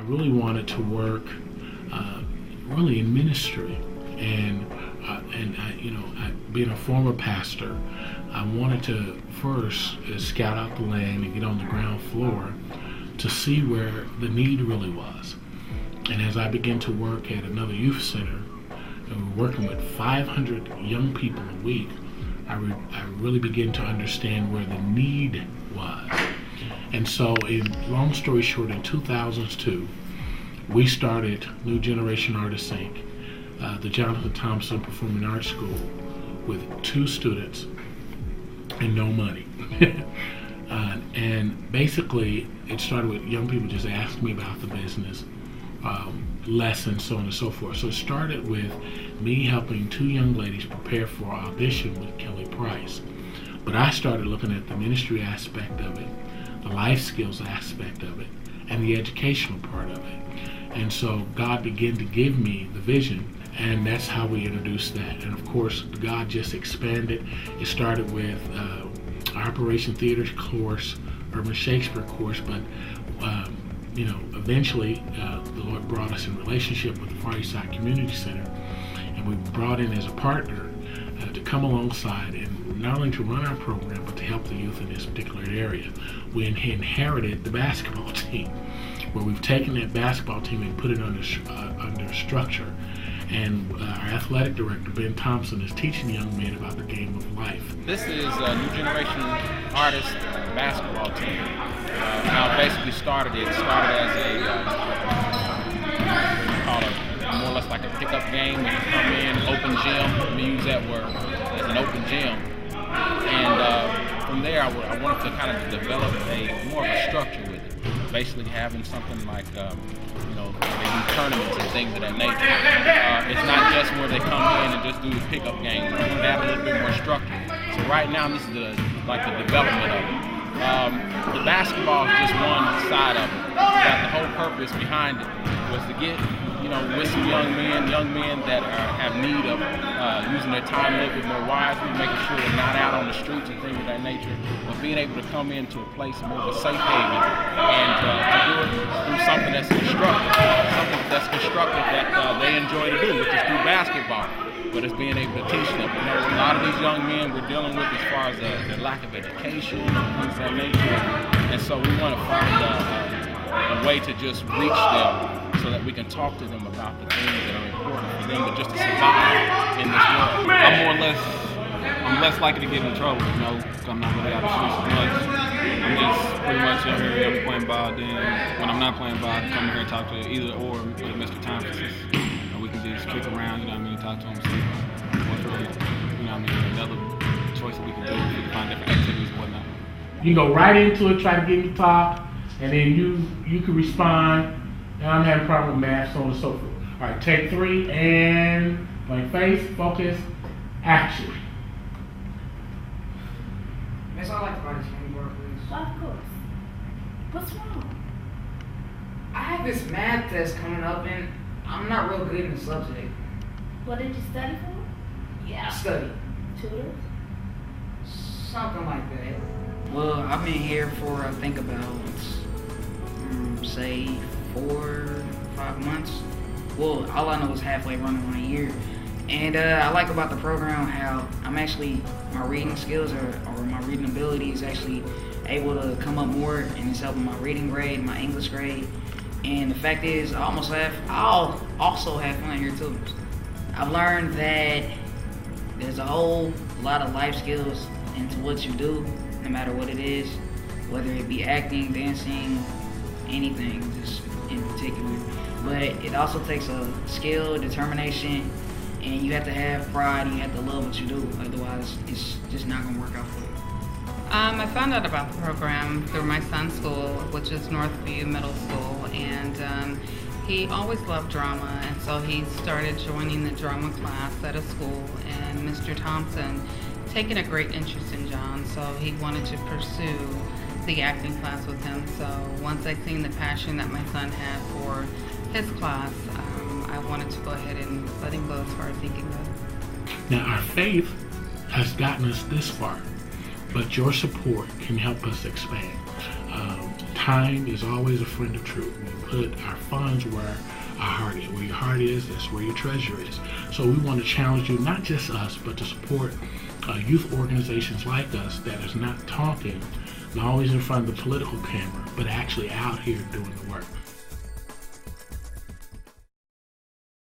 really wanted to work really in ministry, and being a former pastor, I wanted to first scout out the land and get on the ground floor to see where the need really was. And as I began to work at another youth center, and we're working with 500 young people a week, I really began to understand where the need was. And so, long story short, in 2002, we started New Generation Artists Inc., the Jonathan Thompson Performing Arts School, with 2 students and no money. And basically, it started with young people just asking me about the business, lessons, so on and so forth. So it started with me helping 2 young ladies prepare for audition with Kelly Price. But I started looking at the ministry aspect of it, the life skills aspect of it, and the educational part of it. And so God began to give me the vision, and that's how we introduced that. And of course, God just expanded. It started with Operation Theater course, Urban Shakespeare course, but eventually the Lord brought us in relationship with the Far East Side Community Center, and we brought in as a partner to come alongside and not only to run our program, but to help the youth in this particular area. We inherited the basketball team, where we've taken that basketball team and put it under structure. And our athletic director, Ben Thompson, is teaching young men about the game of life. This is a New Generation Artist basketball team. How it basically started as more or less like a pickup game. When you come in, open gym, let me use that word, as an open gym. And from there, I wanted to kind of develop more of a structure with it. Basically having something like, they do tournaments and things of that nature. It's not just where they come in and just do the pickup game. We want to add a little bit more structure. So right now, this is the development of it. The basketball is just one side of it. But the whole purpose behind it was to get, with some young men that have need of using their time a little bit more wisely, making sure they're not out on the streets and things of that nature, but being able to come into a place more of a safe haven and to do it through something that's constructive that they enjoy to do, which is through basketball. But it's being able to teach them. A lot of these young men we're dealing with as far as the lack of education and things of that nature, and so we want to find a way to just reach them, so that we can talk to them about the things that are important for them to just to survive in this world. I'm less likely to get in trouble, because I'm not really out of the streets as much. I'm just pretty much in here, I'm playing ball, then when I'm not playing ball, I come here and talk to either or with Mr. Thompson. And we can just kick around, talk to him, see what's really, another choice that we can do, we can find different activities and whatnot. You go right into it, try to get me to talk, and then you can respond. And I'm having a problem with math, so on and so forth. All right, take 3 and blank face, focus, action. Miss, I'd like to buy this candy bar, please. Of course. What's wrong? I have this math test coming up, and I'm not real good in the subject. What did you study for? Yeah, study. Tutor? Something like that. Well, I've been here for, I think, about, say, 4 or 5 months. Well, all I know is halfway running on a year. And I like about the program how my reading skills or my reading ability is actually able to come up more, and it's helping my reading grade, my English grade. And the fact is, I'll also have fun here too. I've learned that there's a whole lot of life skills into what you do, no matter what it is, whether it be acting, dancing, anything, just in particular. But it also takes a skill, determination, and you have to have pride, and you have to love what you do. Otherwise, it's just not gonna work out for you. I found out about the program through my son's school, which is Northview Middle School, and he always loved drama, and so he started joining the drama class at a school, and Mr. Thompson taken a great interest in John, so he wanted to pursue the acting class with him. So once I seen the passion that my son had for his class, I wanted to go ahead and let him go as far as he can go. Now, our faith has gotten us this far, but your support can help us expand. time is always a friend of truth. We put our funds where our heart is. Where your heart is, that's where your treasure is. So we want to challenge you, not just us, but to support youth organizations like us that is not talking, not always in front of the political camera, but actually out here doing the work.